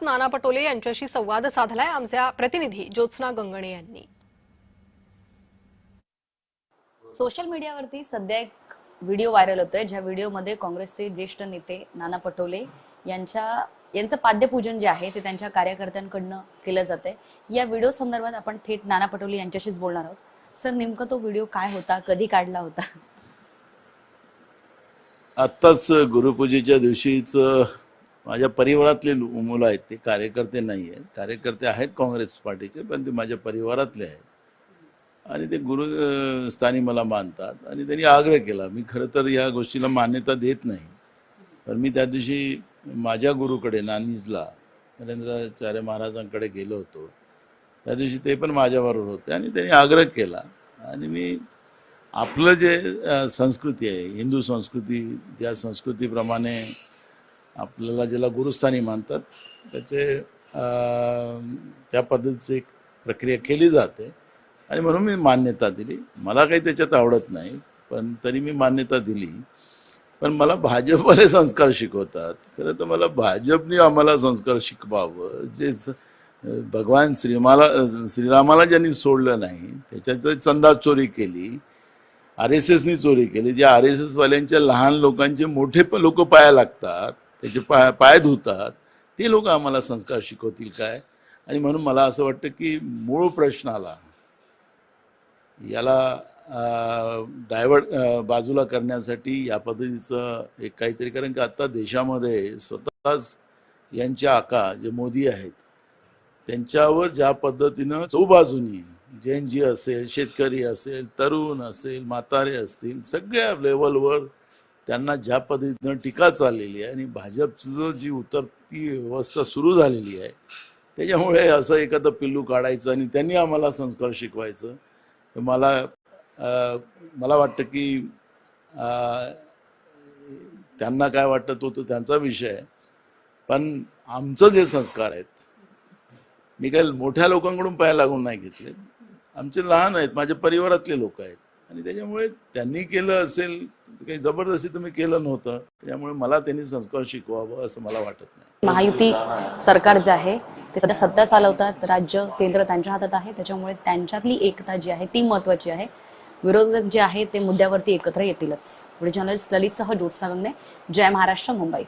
नाना पटोले यांच्याशी संवाद साधलाय आमच्या प्रतिनिधी ज्योत्स्ना गंगणे यांनी। सोशल मीडियावरती सध्या एक व्हिडिओ व्हायरल होतोय, ज्या व्हिडिओमध्ये काँग्रेसचे ज्येष्ठ नेते नाना पटोले यांचं पाद्यपूजन जे आहे ते त्यांच्या कार्यकर्त्यांकडनं केलं जातंय। या व्हिडिओ संदर्भात आपण थेट नाना पटोले यांच्याशीच बोलणार आहोत। सर, नेमका तो व्हिडिओ काय होता, कधी काढला होता? आत्ताच गुरुपूजेच्या दिवशीच माझ्या परिवारातले मुलं आहेत, ते कार्यकर्ते नाही आहेत, कार्यकर्ते आहेत काँग्रेस पार्टीचे, पण ते माझ्या परिवारातले आहेत आणि ते गुरुस्थानी मला मानतात आणि त्यांनी आग्रह केला। मी खरं तर या गोष्टीला मान्यता देत नाही, पण मी त्या दिवशी माझ्या गुरुकडे नानीजला नरेंद्राचार्य महाराजांकडे गेलो होतो। त्या दिवशी ते पण माझ्याबरोबर होते आणि त्यांनी आग्रह केला आणि मी आपलं जे संस्कृती आहे, हिंदू संस्कृती, त्या संस्कृतीप्रमाणे आपल्याला ज्याला गुरुस्थानी मानतात त्याचे त्या पद्धतीची एक प्रक्रिया केली जाते आणि म्हणून मी मान्यता दिली। मला काही त्याच्यात आवडत नाही, पण तरी मी मान्यता दिली। पण मला भाजपवाले संस्कार शिकवतात। खरं तर मला भाजपने आम्हाला संस्कार शिकवावं, जे भगवान श्रीरामाला ज्यांनी सोडलं नाही, त्याच्यात चंदा चोरी केली, RSSनी चोरी केली, ज्या RSS वाल्यांच्या लहान लोकांचे मोठे लोक पाया लागतात, त्याचे पाय धुतात, ते लोक आम्हाला संस्कार शिकवतील काय? आणि म्हणून मला असं वाटतं की मूळ प्रश्नाला याला डायव्हर्ट बाजूला करण्यासाठी या पद्धतीचं एक काहीतरी, कारण की आता देशामध्ये स्वतःच यांच्या आका जे मोदी आहेत त्यांच्यावर ज्या पद्धतीनं चौबाजूनी जैनजी असेल, शेतकरी असेल, तरुण असेल, म्हातारे असतील, सगळ्या लेवलवर त्यांना ज्या पद्धतीनं टीका चाललेली आहे आणि भाजपचं जी उतरती व्यवस्था सुरू झालेली आहे, त्याच्यामुळे असं एखादं पिल्लू काढायचं आणि त्यांनी आम्हाला संस्कार शिकवायचं, मला वाटतं की त्यांना काय वाटतं तो त्यांचा विषय आहे। पण आमचं जे संस्कार आहेत, मी काही मोठ्या लोकांकडून पाया लागून नाही घेतले, आमचे लहान आहेत, माझ्या परिवारातले लोक आहेत आणि त्याच्यामुळे त्यांनी केलं असेल, काही जबरदस्ती तुम्ही केलं नव्हतं, त्यामुळे मला त्यांनी संस्कार शिकवावं असं मला वाटत नाही। महायुती सरकार जे आहे ते सध्या सत्ता चालवतात, राज्य केंद्र त्यांच्या हातात आहे, त्याच्यामुळे त्यांच्यातली एकता जी आहे ती महत्त्वाची आहे। विरोधक जे आहे ते मुद्द्यावरती एकत्र येतीलच। व्हिडिओ जर्नलिस्ट ललितसह ज्योत्स्ना गंगणे, जय महाराष्ट्र, मुंबई।